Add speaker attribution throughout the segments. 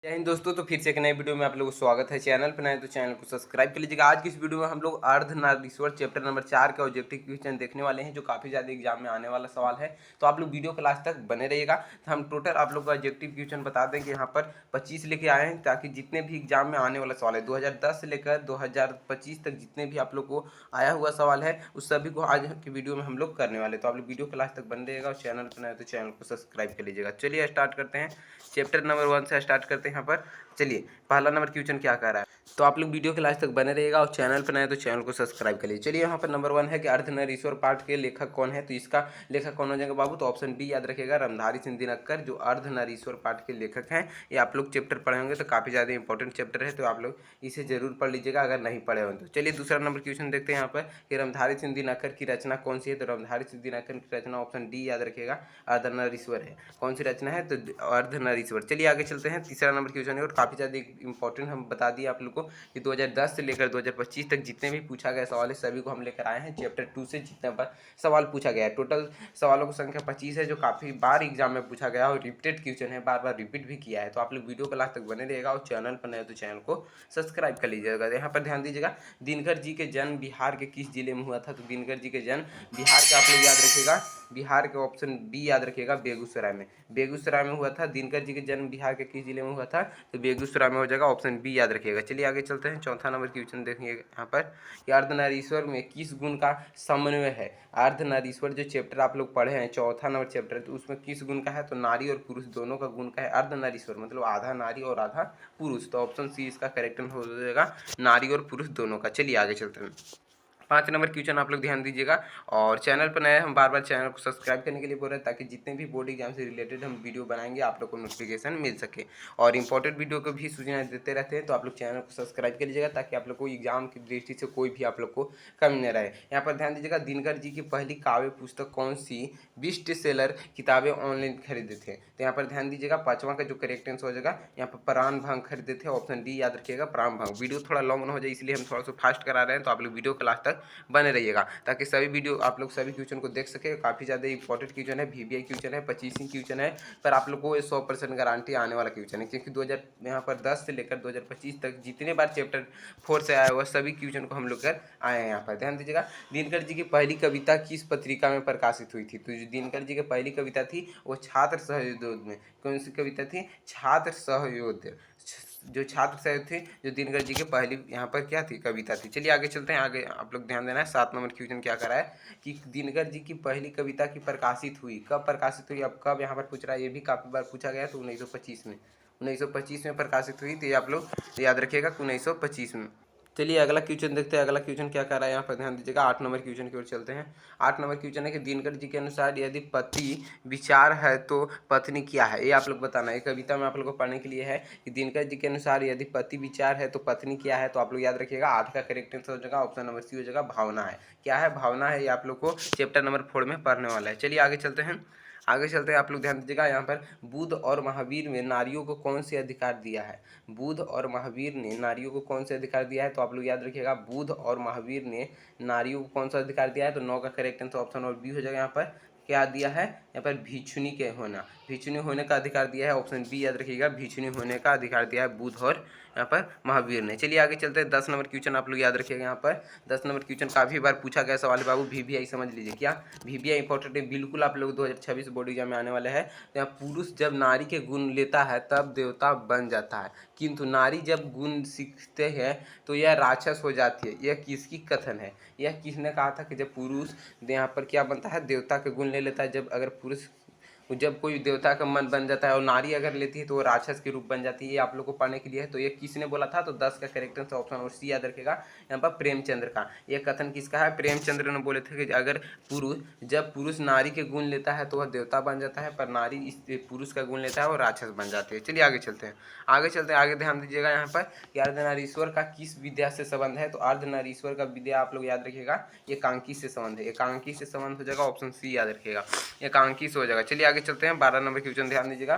Speaker 1: जय हिंद दोस्तों। तो फिर से एक नई वीडियो में आप लोगों को स्वागत है। चैनल पर नए तो चैनल को सब्सक्राइब कर लीजिएगा। आज की इस वीडियो में हम लोग अर्धनारीश्वर चैप्टर नंबर 4 का ऑब्जेक्टिव क्वेश्चन देखने वाले हैं, जो काफ़ी ज़्यादा एग्जाम में आने वाला सवाल है। तो आप लोग वीडियो के लास्ट तक बने रहिएगा। तो हम टोटल आप लोग का ऑब्जेक्टिव क्वेश्चन बता दें कि यहाँ पर 25 लेके आए हैं, ताकि जितने भी एग्जाम में आने वाला सवाल है 2010 से लेकर 2025 तक जितने भी आप लोग को आया हुआ सवाल है, उस सभी को आज की वीडियो में हम लोग करने वाले। तो आप लोग वीडियो के लास्ट तक बने रहिएगा और चैनल पर नए तो चैनल को सब्सक्राइब कर लीजिएगा। चलिए स्टार्ट करते हैं। चैप्टर नंबर 1 से स्टार्ट करते हैं। यहाँ पर चलिए पहला नंबर क्वेश्चन क्या कह रहा है, तो आप लोग वीडियो के लास्ट तक बने रहिएगा और चैनल पर नए तो चैनल को सब्सक्राइब कर लीजिए। चलिए यहाँ पर नंबर 1 है कि अर्धनारीश्वर पाठ के लेखक कौन है। तो इसका लेखक कौन हो जाएगा बाबू, तो ऑप्शन बी याद रखिएगा, रामधारी सिंह दिनकर जो अर्धनारीश्वर पाठ के लेखक हैं। ये आप लोग चैप्टर पढ़े होंगे तो काफ़ी ज़्यादा इंपॉर्टेंट चैप्टर है, तो आप लोग इसे जरूर पढ़ लीजिएगा अगर नहीं पढ़े हो तो। चलिए दूसरा नंबर क्वेश्चन देखते हैं यहाँ पर कि रामधारी सिंह दिनकर की रचना कौन सी है। तो रामधारी सिंह दिनकर की रचना ऑप्शन डी याद रखिएगा, अर्धनारीश्वर है। कौन सी रचना है, तो अर्धनारीश्वर। चलिए आगे चलते हैं। तीसरा नंबर क्वेश्चन है और काफ़ी ज़्यादा इंपॉर्टेंट, हम बता दिए आप लोग को कि 2010 से लेकर 2025 तक जितने भी पूछा गया सवाल है सभी को हम लेकर आए हैं। चैप्टर 2 से जितने पर सवाल पूछा गया है, टोटल सवालों की संख्या 25 है, जो काफ़ी बार एग्जाम में पूछा गया और रिपीटेड क्वेश्चन है, बार बार रिपीट भी किया है। तो आप लोग वीडियो को लास्ट तक बने रहिएगा और चैनल पर नए तो चैनल को सब्सक्राइब कर लीजिएगा। यहाँ पर ध्यान दीजिएगा, दिनकर जी के जन्म बिहार के किस जिले में हुआ था। तो दिनकर जी के जन्म बिहार के, आप लोग याद रखिएगा, बिहार के ऑप्शन बी याद रखिएगा, बेगूसराय में। बेगूसराय में हुआ था। दिनकर जी के जन्म बिहार के किस जिले में हुआ था, तो बेगूसराय में हो जाएगा, ऑप्शन बी याद रखिएगा। चलिए आगे चलते हैं। चौथा नंबर क्वेश्चन देखिए यहाँ पर कि अर्धनारीश्वर में किस गुण का समन्वय है। अर्धनारीश्वर जो चैप्टर आप लोग पढ़े हैं, चौथा नंबर चैप्टर, तो उसमें किस गुण का है, तो नारी और पुरुष दोनों का गुण का है। अर्धनारीश्वर मतलब आधा नारी और आधा पुरुष, तो ऑप्शन सी इसका करेक्ट हो जाएगा, नारी और पुरुष दोनों का। चलिए आगे चलते हैं। 5 नंबर क्वेश्चन आप लोग ध्यान दीजिएगा और चैनल पर नए हम बार बार चैनल को सब्सक्राइब करने के लिए बोल रहे हैं, ताकि जितने भी बोर्ड एग्जाम से रिलेटेड हम वीडियो बनाएंगे आप लोग को नोटिफिकेशन मिल सके। और इंपॉर्टेंट वीडियो को भी सूचना देते रहते हैं, तो आप लोग चैनल को सब्सक्राइब कर लीजिएगा, ताकि आप लोग को एग्जाम की दृष्टि से कोई भी आप लोग को कमी न रहे। यहाँ पर ध्यान दीजिएगा, दिनकर जी की पहली काव्य पुस्तक कौन सी बेस्ट सेलर किताबें ऑनलाइन खरीदे थे। तो यहाँ पर ध्यान दीजिएगा, पांचवा का जो करेक्ट आंसर हो जाएगा, यहाँ पर प्राण भंग खरीदे थे, ऑप्शन डी याद रखिएगा, प्राण भंग। वीडियो थोड़ा लॉन्ग न हो जाए इसलिए हम थोड़ा सा फास्ट करा रहे हैं, तो आप लोग वीडियो के लास्ट तक बने रहिएगा, ताकि सभी वीडियो आप लोग सभी क्वेश्चन को देख सके। काफ़ी ज़्यादा इंपॉर्टेंट क्वेश्चन है, वीवीआई क्वेश्चन है, 25 क्वेश्चन है, पर आप लोग को 100% गारंटी आने वाला क्वेश्चन है, क्योंकि 2000 यहाँ पर 10 से लेकर 2025 तक जितने बार चैप्टर 4 से आया हुआ सभी क्वेश्चन को हम लोग कर आए हैं। यहाँ पर ध्यान दीजिएगा, दिनकर जी की पहली कविता किस पत्रिका में प्रकाशित हुई थी। तो जो दिनकर जी की पहली कविता थी वो छात्र सहयोग में, कौन सी कविता थी, छात्र सहयोग, जो छात्र सहयोग थे, जो दिनकर जी के पहली यहाँ पर क्या थी, कविता थी। चलिए आगे चलते हैं। आगे आप लोग ध्यान देना है। 7 नंबर क्वेश्चन क्या कर रहा है कि दिनकर जी की पहली कविता की प्रकाशित हुई, कब प्रकाशित हुई। अब कब यहाँ पर पूछ रहा है, ये भी काफ़ी बार पूछा गया है। तो 1925 में, 1925 में प्रकाशित हुई। तो ये आप लोग याद रखिएगा, 1925 में। चलिए अगला क्वेश्चन देखते हैं। अगला क्वेश्चन क्या कर रहा है, यहाँ पर ध्यान दीजिएगा। 8 नंबर क्वेश्चन की ओर चलते हैं। 8 नंबर क्वेश्चन है कि दिनकर जी के अनुसार यदि पति विचार है तो पत्नी क्या है। ये आप लोग बताना है। ये कविता में आप लोग को पढ़ने के लिए है कि दिनकर जी के अनुसार यदि पति विचार है तो पत्नी क्या है। तो आप लोग याद रखिएगा, 8 का करेक्ट आंसर हो जाएगा, ऑप्शन नंबर सी हो जाएगा, भावना है। क्या है, भावना है। ये आप लोग को चैप्टर नंबर 4 में पढ़ने वाला है। चलिए आगे चलते हैं। आगे चलते हैं। आप लोग ध्यान दीजिएगा, यहाँ पर बुद्ध और महावीर में नारियों को कौन से अधिकार दिया है। बुद्ध और महावीर ने नारियों को कौन से अधिकार दिया है। तो आप लोग याद रखिएगा, बुद्ध और महावीर ने नारियों को कौन सा अधिकार दिया है। तो 9 का करेक्ट आंसर ऑप्शन और बी हो जाएगा। यहाँ पर क्या दिया है, यहाँ पर भिक्षुणी के होना, भिक्षुणी होने का अधिकार दिया है, ऑप्शन बी याद रखिएगा, भिक्षुणी होने का अधिकार दिया है बुद्ध और यहाँ पर महावीर ने। चलिए आगे चलते हैं। 10 नंबर क्वेश्चन आप लोग याद रखिएगा। यहाँ पर 10 नंबर क्वेश्चन काफ़ी बार पूछा गया सवाल है बाबू, वीवीआई समझ लीजिए। क्या वीवीआई इंपॉर्टेंट है, बिल्कुल आप लोग 2026 बोर्ड एग्जाम में आने वाले हैं। तो यहाँ पुरुष जब नारी के गुण लेता है तब देवता बन जाता है, किंतु नारी जब गुण सीखते हैं तो यह राक्षस हो जाती है। यह किसकी कथन है, यह किसने कहा था कि जब पुरुष यहाँ पर क्या बनता है, देवता के गुण ले लेता है। जब अगर पुरुष, जब कोई देवता का मन बन जाता है और नारी अगर लेती है तो वो राक्षस के रूप बन जाती है। ये आप लोग को पढ़ने के लिए है। तो ये किसने बोला था, तो 10 का करेक्ट आंसर ऑप्शन और सी याद रखेगा, यहाँ पर प्रेमचंद्र का। ये कथन किसका है, प्रेमचंद्र ने बोले थे कि अगर पुरुष, जब पुरुष नारी के गुण लेता है तो वह देवता बन जाता है, पर नारी इस पुरुष का गुण लेता है वो राक्षस बन जाती है। चलिए आगे चलते हैं। आगे चलते हैं। आगे ध्यान दीजिएगा, यहाँ पर कि अर्धनारीश्वर का किस विद्या से संबंध है। तो अर्धनारीश्वर का विद्या आप लोग याद रखिएगा, एकांकी से संबंध है। एकांकी से संबंध हो जाएगा, ऑप्शन सी याद रखिएगा, एकांकी से हो जाएगा। चलिए आगे चलते हैं। 12 नंबर क्वेश्चन ध्यान दीजिएगा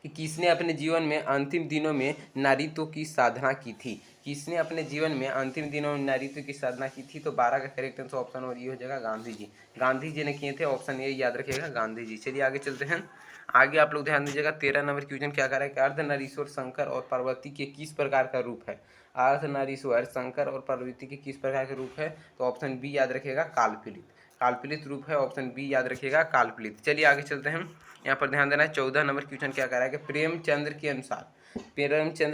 Speaker 1: कि किसने अपने जीवन में अंतिम दिनों में नारीत्व की साधना की थी। किसने अपने जीवन में अंतिम दिनों में नारीत्व की साधना की थी। तो 12 का करेक्ट आंसर ऑप्शन और ये हो जाएगा, गांधी जी। गांधी जी ने किए थे, ऑप्शन ए याद रखिएगा, गांधी जी। चलिए आगे चलते हैं। आगे आप लोग ध्यान दीजिएगा 13 नंबर क्वेश्चन क्या कर रहा है कि अर्धनारीश्वर शंकर और पार्वती के किस प्रकार का रूप है। अर्धनारीश्वर शंकर और पार्वती के किस प्रकार का रूप है, तो ऑप्शन बी याद रखिएगा कालपीलित। कालपीलित रूप है, ऑप्शन बी याद रखिएगा कालपीलित। चलिए आगे चलते हैं, यहाँ पर ध्यान देना है 14 नंबर क्वेश्चन क्या कह रहा है कि प्रेमचंद्र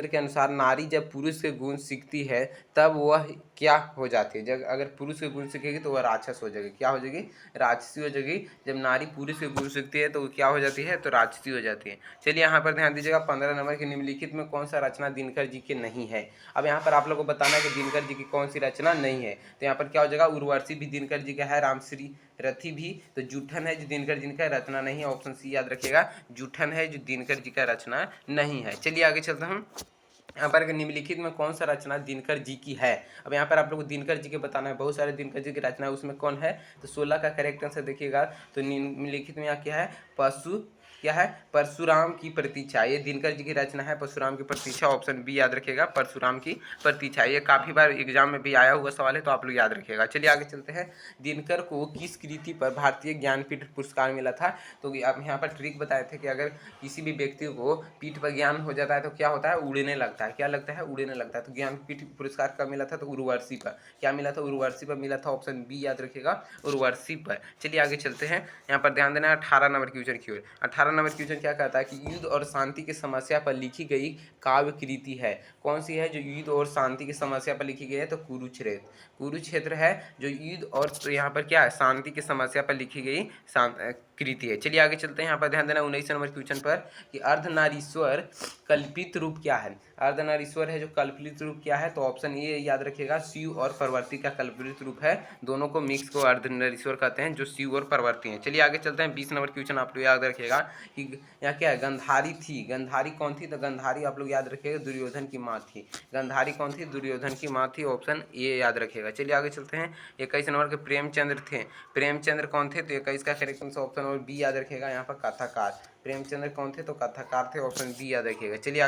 Speaker 1: के अनुसार नारी जब पुरुष के गुण सीखती है तब वह क्या हो जाती है। जब अगर पुरुष के गुण सीखेगी तो वह राक्षस हो जाएगी। क्या हो जाएगी, राक्षसी हो जाएगी। जब नारी पुरुष के गुण सीखती है तो वो क्या हो जाती है, तो राक्षसी हो जाती है। चलिए यहाँ पर ध्यान दीजिएगा 15 नंबर के निम्नलिखित में कौन सा रचना दिनकर जी की नहीं है। अब यहाँ पर आप लोग को बताना है कि दिनकर जी की कौन सी रचना नहीं है। तो यहाँ पर क्या हो जाएगा, उर्वशी भी दिनकर जी का है, रामश्री रथी भी। तो जूठन है जो दिनकर जी का रचना नहीं है, ऑप्शन सी याद रखिएगा, जूठन है जो दिनकर जी का रचना नहीं है। चलिए आगे चलते हैं, यहाँ पर निम्नलिखित में कौन सा रचना दिनकर जी की है। अब यहाँ पर आप लोग को दिनकर जी के बताना है, बहुत सारे दिनकर जी की रचना है, उसमें कौन है, तो 16 का करेक्ट आंसर देखिएगा। तो निम्नलिखित में यहाँ क्या है, क्या है, परशुराम की प्रतीक्षा। ये दिनकर जी की रचना है, परशुराम की प्रतीक्षा, ऑप्शन बी याद रखिएगा, परशुराम की प्रतीक्षा। ये काफ़ी बार एग्जाम में भी आया हुआ सवाल है, तो आप लोग याद रखिएगा। चलिए आगे चलते हैं, दिनकर को किस कृति पर भारतीय ज्ञानपीठ पुरस्कार मिला था। तो अब यहाँ पर ट्रिक बताए थे कि अगर किसी भी व्यक्ति को पीठ पर ज्ञान हो जाता है तो क्या होता है, उड़ने लगता है। क्या लगता है, उड़ने लगता है। तो ज्ञानपीठ पुरस्कार कब मिला था, तो उर्वशी पर। क्या मिला था, उर्वशी पर मिला था, ऑप्शन बी याद रखिएगा, उर्वशी पर। चलिए आगे चलते हैं, यहाँ पर ध्यान देना है 18 नंबर क्वेश्चन की ओर। 18 नंबर क्वेश्चन क्या कहता है कि युद्ध और शांति की समस्या पर लिखी गई काव्य कृति है। कौन सी है जो युद्ध और शांति की समस्या पर लिखी गई है, तो कुरुक्षेत्र है जो युद्ध और, तो यहाँ पर क्या है, शांति की समस्या पर लिखी गई कृति है। चलिए आगे चलते हैं, यहाँ पर ध्यान देना 19 नंबर क्वेश्चन पर कि अर्धनारीश्वर कल्पित रूप क्या है। अर्धनारीश्वर है जो कल्पित रूप क्या है, तो ऑप्शन ए याद रखिएगा, शिव और पार्वती का कल्पित रूप है। दोनों को मिक्स को अर्धनारीश्वर कहते हैं, जो शिव और पार्वती हैं। चलिए आगे चलते हैं, 20 नंबर क्वेश्चन आप लोग याद रखिएगा कि यहाँ क्या है, गंधारी थी। गंधारी कौन थी, तो गंधारी आप लोग याद रखिएगा दुर्योधन की माँ थी। गंधारी कौन थी, दुर्योधन की माँ थी, ऑप्शन ए याद रखिएगा। चलिए आगे चलते हैं, 21 नंबर के प्रेमचंद्र थे। प्रेमचंद्र कौन थे, तो 21 का करेक्ट आंसर ऑप्शन और बी याद रखिएगा, यहाँ पर कथाकार। प्रेमचंद्र कौन थे, तो कथाकार थे, ऑप्शन बी याद रखिएगा। चलिए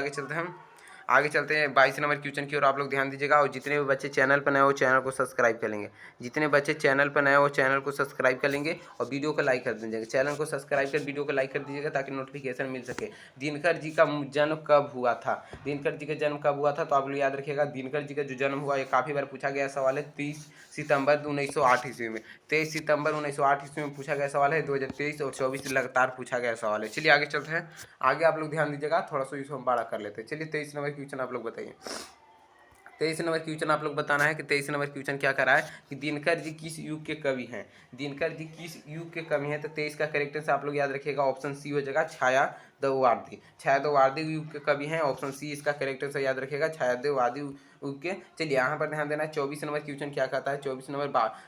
Speaker 1: आगे चलते हैं 22 नंबर क्वेश्चन की ओर आप लोग ध्यान दीजिएगा। और जितने भी बच्चे चैनल पर नए हो चैनल को सब्सक्राइब कर लेंगे। जितने बच्चे चैनल पर नए हो चैनल को सब्सक्राइब कर लेंगे और वीडियो को लाइक कर दीजिएगा। चैनल को सब्सक्राइब कर वीडियो को लाइक कर दीजिएगा ताकि नोटिफिकेशन मिल सके। दिनकर जी का जन्म कब हुआ था। दिनकर जी का जन्म कब हुआ था, तो आप लोग याद रखिएगा दिनकर जी का जो जन्म हुआ, ये काफ़ी बार पूछा गया सवाल है, 30 सितंबर 1908 ईस्वी में। 23 सितंबर 1908 ईस्वी में पूछा गया सवाल है, 2023 और 24 लगातार पूछा गया सवाल है। चलिए आगे चलते हैं, आगे आप लोग ध्यान दीजिएगा, थोड़ा सा इसको हम बड़ा कर लेते हैं। चलिए 23 नंबर क्वेश्चन आप लोग बताइए। 23 नंबर क्वेश्चन आप लोग बताना है कि 23 नंबर क्वेश्चन क्या कर रहा है कि दिनकर जी किस युग के कवि हैं। दिनकर जी किस युग के कवि हैं, तो 23 का करेक्ट आंसर आप लोग याद रखिएगा, ऑप्शन सी हो जाएगा, छायादवार्दी। छायादवार्दी युग के कवि हैं, ऑप्शन सी इसका करेक्ट आंसर याद रखिएगा, छायादवार्दी युग के। चलिए यहाँ पर ध्यान देना है 24 नंबर क्वेश्चन क्या कहता है। 24 नंबर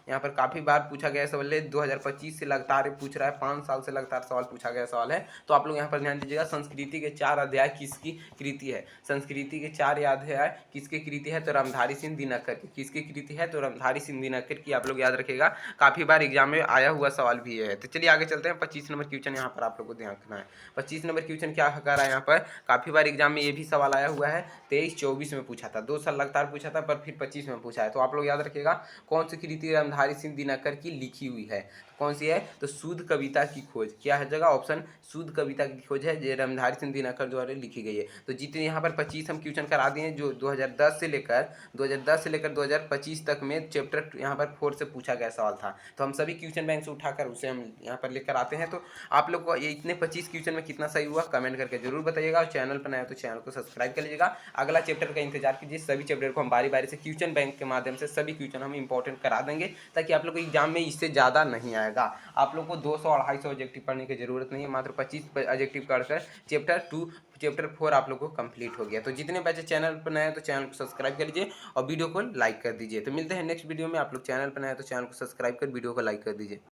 Speaker 1: यहाँ पर काफ़ी बार पूछा गया सवाल है, 2025 से लगातार पूछ रहा है, 5 साल से लगातार सवाल पूछा गया सवाल है। तो आप लोग यहाँ पर ध्यान दीजिएगा, संस्कृति के 4 अध्याय किसकी कृति है। संस्कृति के 4 अध्याय किसकी कृति है, तो रामधारी सिंह दिनकर की। किसकी कृति है, तो रामधारी सिंह दिनकर की। आप लोग याद रखिएगा, काफ़ी बार एग्जाम में आया हुआ सवाल भी है। तो चलिए आगे चलते हैं, 25 नंबर क्वेश्चन यहाँ पर आप लोग को ध्यान रखना है। 25 नंबर क्वेश्चन क्या कर रहा है, यहाँ पर काफ़ी बार एग्जाम में ये भी सवाल आया हुआ है, 23-24 में पूछा था, 2 साल लगातार पूछा था, पर फिर 25 में पूछा है। तो आप लोग याद रखिएगा, कौन सी कृति रामधारी सिंह दिनकर की लिखी हुई है, कौन सी है, तो शुद्ध कविता की खोज। क्या है जगह, ऑप्शन शुद्ध कविता की खोज है, जो रामधारी सिंह दिनकर द्वारा लिखी गई है। तो जितने यहाँ पर 25 हम क्वेश्चन करा दिए जो 2010 से लेकर 2025 तक में चैप्टर यहाँ पर 4 से पूछा गया सवाल था। तो हम सभी क्वेश्चन बैंक से उठाकर उसे हम यहाँ पर लेकर आते हैं। तो आप लोग को ये इतने 25 क्वेश्चन में कितना सही हुआ कमेंट करके जरूर बताइएगा। और चैनल पर नया तो चैनल को सब्सक्राइब कर लीजिएगा। अगला चैप्टर का इंतजार कीजिए। सभी चैप्टर को हम बारी बारी से क्वेश्चन बैंक के माध्यम से सभी क्वेश्चन हम इंपॉर्टेंट करा देंगे, ताकि आप लोग को एग्जाम में इससे ज़्यादा नहीं आएगा। आप लोग को 200-250 ऑब्जेक्टिव पढ़ने की जरूरत नहीं है, मात्र 25 ऑब्जेक्टिव पढ़कर चैप्टर 4 आप लोग को कंप्लीट हो गया। तो जितने बच्चे चैनल पर नए हैं तो चैनल को सब्सक्राइब कर लीजिए और वीडियो को लाइक कर दीजिए। तो मिलते हैं नेक्स्ट वीडियो में। आप लोग चैनल पर नए हैं तो चैनल को सब्सक्राइब कर वीडियो को लाइक कर दीजिए।